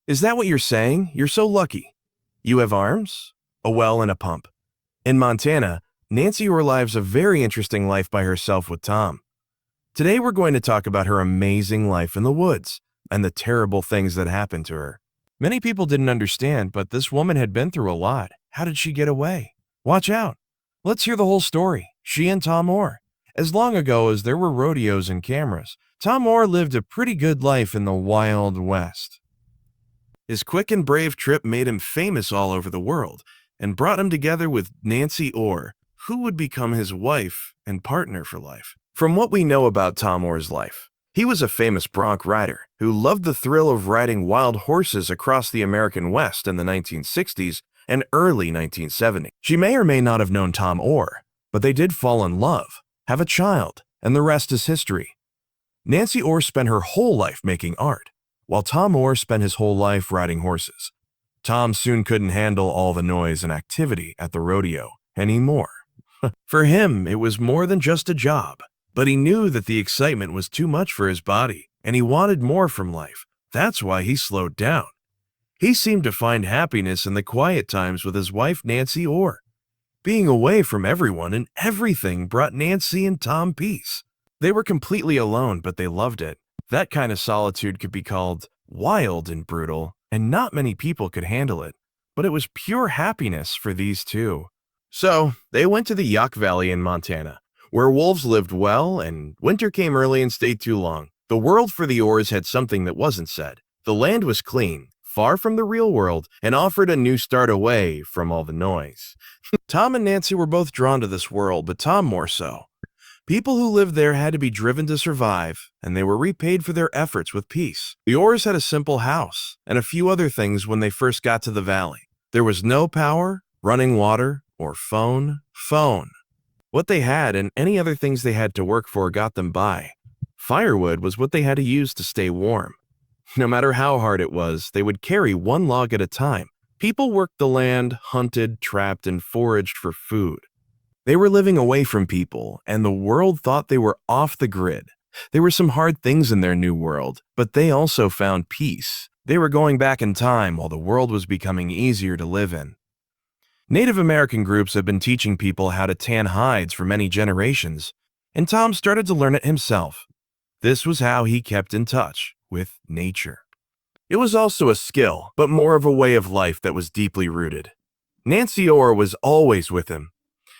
Is that what you're saying? You're so lucky. You have arms, a well, and a pump. In Montana, Nancy Orr lives a very interesting life by herself with Tom. Today we're going to talk about her amazing life in the woods and the terrible things that happened to her. Many people didn't understand, but this woman had been through a lot. How did she get away? Watch out. Let's hear the whole story. She and Tom Orr. As long ago as there were rodeos and cameras, Tom Orr lived a pretty good life in the Wild West. His quick and brave trip made him famous all over the world and brought him together with Nancy Orr, who would become his wife and partner for life. From what we know about Tom Orr's life, he was a famous bronc rider who loved the thrill of riding wild horses across the American West in the 1960s and early 1970s. She may or may not have known Tom Orr, but they did fall in love, have a child, and the rest is history. Nancy Orr spent her whole life making art, while Tom Orr spent his whole life riding horses. Tom soon couldn't handle all the noise and activity at the rodeo anymore. For him, it was more than just a job, but he knew that the excitement was too much for his body, and he wanted more from life. That's why he slowed down. He seemed to find happiness in the quiet times with his wife, Nancy Orr. Being away from everyone and everything brought Nancy and Tom peace. They were completely alone, but they loved it. That kind of solitude could be called wild and brutal, and not many people could handle it. But it was pure happiness for these two. So, they went to the Yuck Valley in Montana, where wolves lived well and winter came early and stayed too long. The world for the Orrs had something that wasn't said. The land was clean, far from the real world, and offered a new start away from all the noise. Tom and Nancy were both drawn to this world, but Tom more so. People who lived there had to be driven to survive, and they were repaid for their efforts with peace. The Orrs had a simple house and a few other things when they first got to the valley. There was no power, running water, or phone. What they had and any other things they had to work for got them by. Firewood was what they had to use to stay warm. No matter how hard it was, they would carry one log at a time. People worked the land, hunted, trapped, and foraged for food. They were living away from people, and the world thought they were off the grid. There were some hard things in their new world, but they also found peace. They were going back in time while the world was becoming easier to live in. Native American groups have been teaching people how to tan hides for many generations, and Tom started to learn it himself. This was how he kept in touch with nature. It was also a skill, but more of a way of life that was deeply rooted. Nancy Orr was always with him.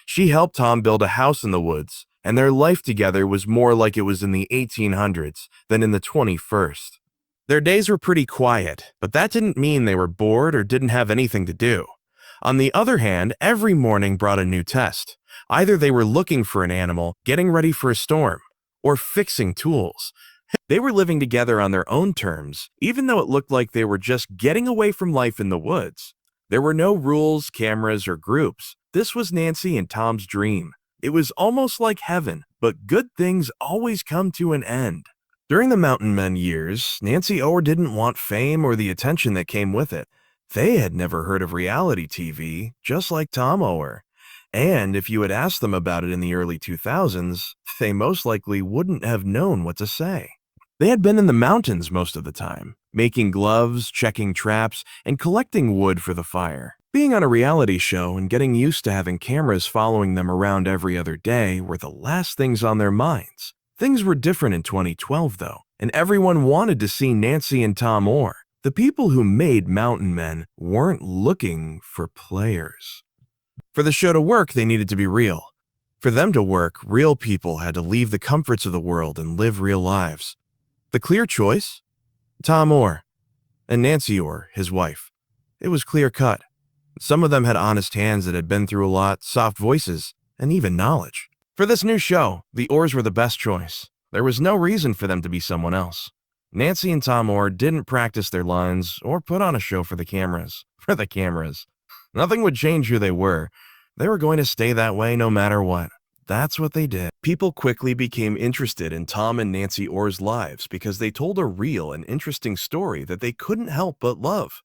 She helped Tom build a house in the woods, and their life together was more like it was in the 1800s than in the 21st. Their days were pretty quiet, but that didn't mean they were bored or didn't have anything to do. On the other hand, every morning brought a new test. Either they were looking for an animal, getting ready for a storm, or fixing tools. They were living together on their own terms, even though it looked like they were just getting away from life in the woods. There were no rules, cameras, or groups. This was Nancy and Tom's dream. It was almost like heaven, but good things always come to an end. During the Mountain Men years, Nancy Orr didn't want fame or the attention that came with it. They had never heard of reality TV, just like Tom Orr. And if you had asked them about it in the early 2000s, they most likely wouldn't have known what to say. They had been in the mountains most of the time, making gloves, checking traps, and collecting wood for the fire. Being on a reality show and getting used to having cameras following them around every other day were the last things on their minds. Things were different in 2012, though, and everyone wanted to see Nancy and Tom Orr. The people who made Mountain Men weren't looking for players. For the show to work, they needed to be real. For them to work, real people had to leave the comforts of the world and live real lives. The clear choice? Tom Orr and Nancy Orr, his wife. It was clear-cut. Some of them had honest hands that had been through a lot, soft voices, and even knowledge. For this new show, the Orrs were the best choice. There was no reason for them to be someone else. Nancy and Tom Orr didn't practice their lines or put on a show for the cameras. Nothing would change who they were. They were going to stay that way no matter what. That's what they did. People quickly became interested in Tom and Nancy Orr's lives because they told a real and interesting story that they couldn't help but love.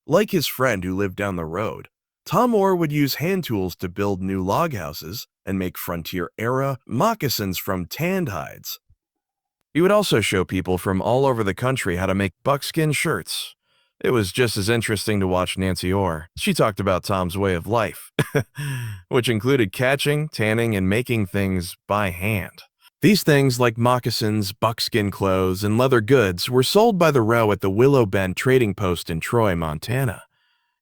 Like his friend who lived down the road, Tom Orr would use hand tools to build new log houses and make frontier-era moccasins from tanned hides. He would also show people from all over the country how to make buckskin shirts, It was just as interesting to watch Nancy Orr. She talked about Tom's way of life, which included catching, tanning, and making things by hand. These things, like moccasins, buckskin clothes, and leather goods, were sold by the row at the Willow Bend Trading Post in Troy, Montana.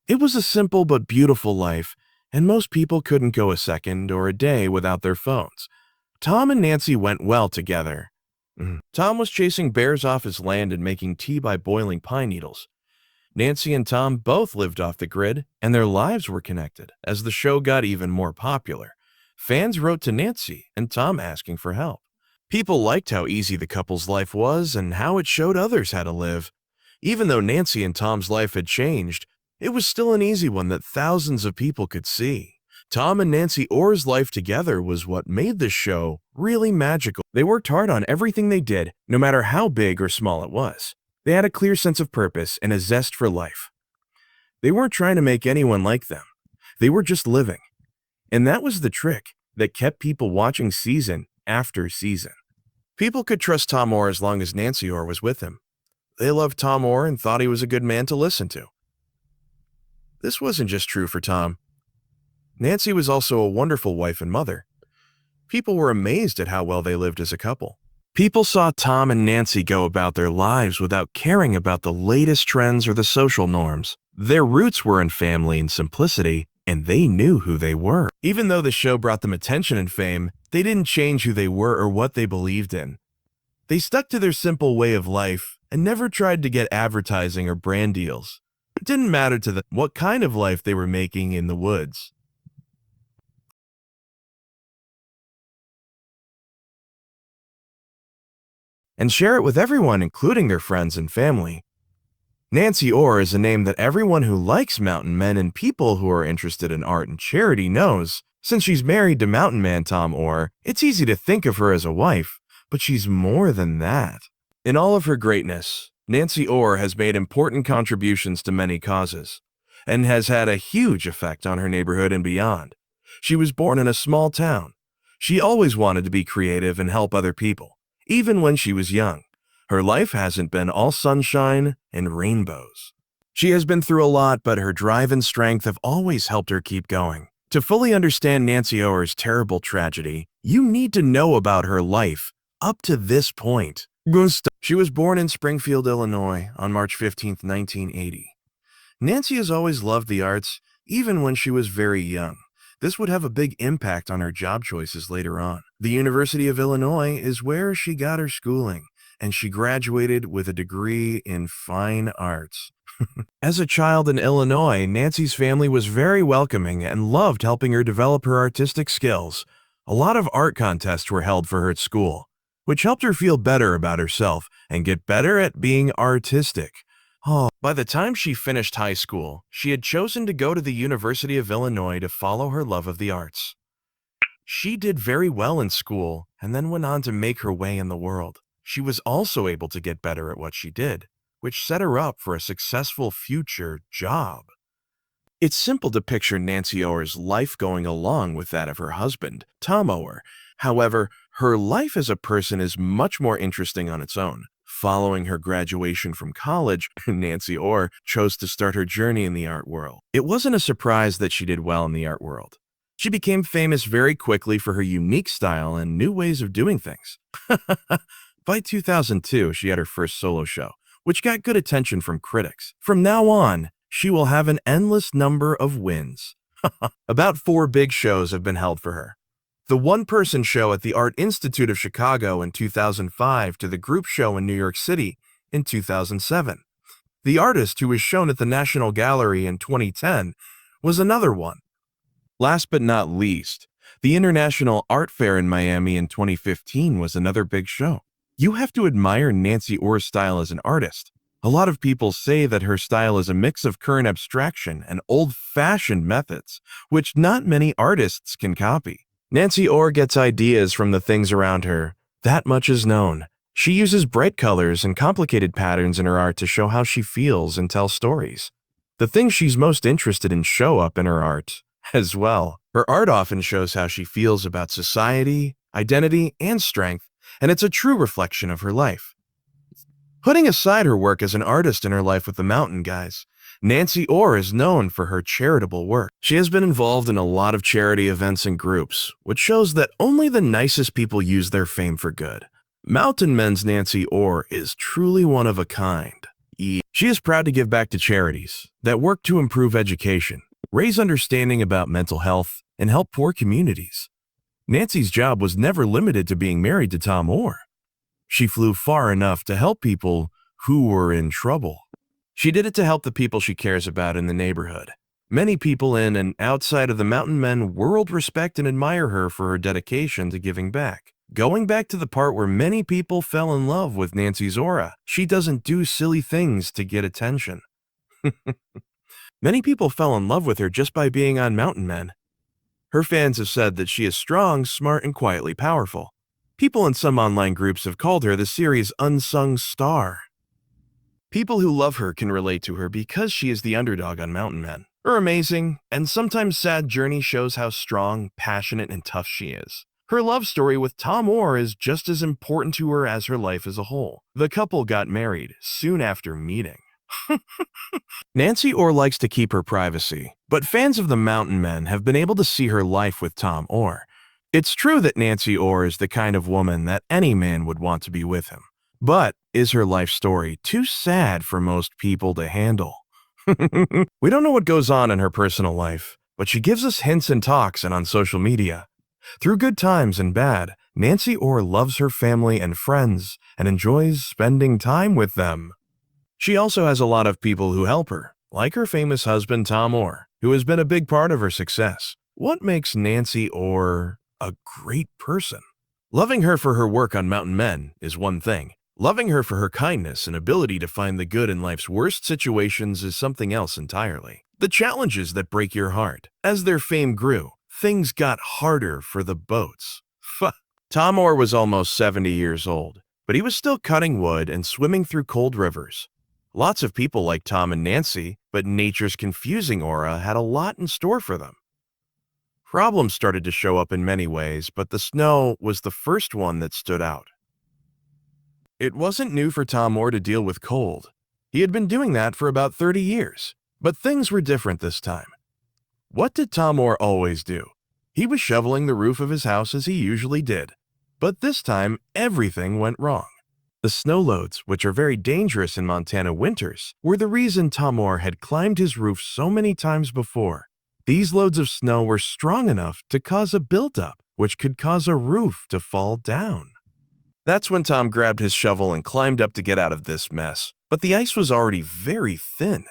It was a simple but beautiful life, and most people couldn't go a second or a day without their phones. Tom and Nancy went well together. Tom was chasing bears off his land and making tea by boiling pine needles. Nancy and Tom both lived off the grid, and their lives were connected. As the show got even more popular, fans wrote to Nancy and Tom asking for help. People liked how easy the couple's life was and how it showed others how to live. Even though Nancy and Tom's life had changed, it was still an easy one that thousands of people could see. Tom and Nancy Orr's life together was what made this show really magical. They worked hard on everything they did, no matter how big or small it was. They had a clear sense of purpose and a zest for life. They weren't trying to make anyone like them. They were just living. And that was the trick that kept people watching season after season. People could trust Tom Orr as long as Nancy Orr was with him. They loved Tom Orr and thought he was a good man to listen to. This wasn't just true for Tom. Nancy was also a wonderful wife and mother. People were amazed at how well they lived as a couple. People saw Tom and Nancy go about their lives without caring about the latest trends or the social norms. Their roots were in family and simplicity, and they knew who they were. Even though the show brought them attention and fame, they didn't change who they were or what they believed in. They stuck to their simple way of life and never tried to get advertising or brand deals. It didn't matter to them what kind of life they were making in the woods. And share it with everyone, including their friends and family. Nancy Orr is a name that everyone who likes mountain men and people who are interested in art and charity knows. Since she's married to mountain man Tom Orr, it's easy to think of her as a wife, but she's more than that. In all of her greatness, Nancy Orr has made important contributions to many causes, and has had a huge effect on her neighborhood and beyond. She was born in a small town. She always wanted to be creative and help other people, even when she was young. Her life hasn't been all sunshine and rainbows. She has been through a lot, but her drive and strength have always helped her keep going. To fully understand Nancy Orr's terrible tragedy, you need to know about her life up to this point. She was born in Springfield, Illinois on March 15, 1980. Nancy has always loved the arts, even when she was very young. This would have a big impact on her job choices later on. The University of Illinois is where she got her schooling, and she graduated with a degree in fine arts. As a child in Illinois, Nancy's family was very welcoming and loved helping her develop her artistic skills. A lot of art contests were held for her at school, which helped her feel better about herself and get better at being artistic. By the time she finished high school, she had chosen to go to the University of Illinois to follow her love of the arts. She did very well in school and then went on to make her way in the world. She was also able to get better at what she did, which set her up for a successful future job. It's simple to picture Nancy Orr's life going along with that of her husband, Tom Orr. However, her life as a person is much more interesting on its own. Following her graduation from college, Nancy Orr chose to start her journey in the art world. It wasn't a surprise that she did well in the art world. She became famous very quickly for her unique style and new ways of doing things. By 2002, she had her first solo show, which got good attention from critics. From now on, she will have an endless number of wins. About 4 big shows have been held for her. The one-person show at the Art Institute of Chicago in 2005 to the group show in New York City in 2007. The artist who was shown at the National Gallery in 2010 was another one. Last but not least, the International Art Fair in Miami in 2015 was another big show. You have to admire Nancy Orr's style as an artist. A lot of people say that her style is a mix of current abstraction and old-fashioned methods, which not many artists can copy. Nancy Orr gets ideas from the things around her. That much is known. She uses bright colors and complicated patterns in her art to show how she feels and tell stories. The things she's most interested in show up in her art as well. Her art often shows how she feels about society, identity, and strength, and it's a true reflection of her life. Putting aside her work as an artist in her life with the mountain guys, Nancy Orr is known for her charitable work. She has been involved in a lot of charity events and groups, which shows that only the nicest people use their fame for good. Mountain Men's Nancy Orr is truly one of a kind. She is proud to give back to charities that work to improve education, raise understanding about mental health, and help poor communities. Nancy's job was never limited to being married to Tom Orr. She flew far enough to help people who were in trouble. She did it to help the people she cares about in the neighborhood. Many people in and outside of the Mountain Men world respect and admire her for her dedication to giving back. Going back to the part where many people fell in love with Nancy's aura, she doesn't do silly things to get attention. Many people fell in love with her just by being on Mountain Men. Her fans have said that she is strong, smart, and quietly powerful. People in some online groups have called her the series' unsung star. People who love her can relate to her because she is the underdog on Mountain Men. Her amazing and sometimes sad journey shows how strong, passionate, and tough she is. Her love story with Tom Orr is just as important to her as her life as a whole. The couple got married soon after meeting. Nancy Orr likes to keep her privacy, but fans of the Mountain Men have been able to see her life with Tom Orr. It's true that Nancy Orr is the kind of woman that any man would want to be with him. But is her life story too sad for most people to handle? We don't know what goes on in her personal life, but she gives us hints and talks and on social media. Through good times and bad, Nancy Orr loves her family and friends and enjoys spending time with them. She also has a lot of people who help her, like her famous husband Tom Orr, who has been a big part of her success. What makes Nancy Orr a great person? Loving her for her work on Mountain Men is one thing. Loving her for her kindness and ability to find the good in life's worst situations is something else entirely. The challenges that break your heart. As their fame grew, things got harder for the boats. Tom Orr was almost 70 years old, but he was still cutting wood and swimming through cold rivers. Lots of people like Tom and Nancy, but nature's confusing aura had a lot in store for them. Problems started to show up in many ways, but the snow was the first one that stood out. It wasn't new for Tom Orr to deal with cold. He had been doing that for about 30 years, but things were different this time. What did Tom Orr always do? He was shoveling the roof of his house as he usually did, but this time everything went wrong. The snow loads, which are very dangerous in Montana winters, were the reason Tom Orr had climbed his roof so many times before. These loads of snow were strong enough to cause a buildup, which could cause a roof to fall down. That's when Tom grabbed his shovel and climbed up to get out of this mess. But the ice was already very thin.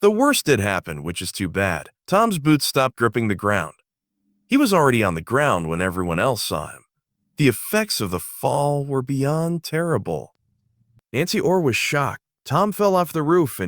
The worst did happen, which is too bad. Tom's boots stopped gripping the ground. He was already on the ground when everyone else saw him. The effects of the fall were beyond terrible. Nancy Orr was shocked. Tom fell off the roof and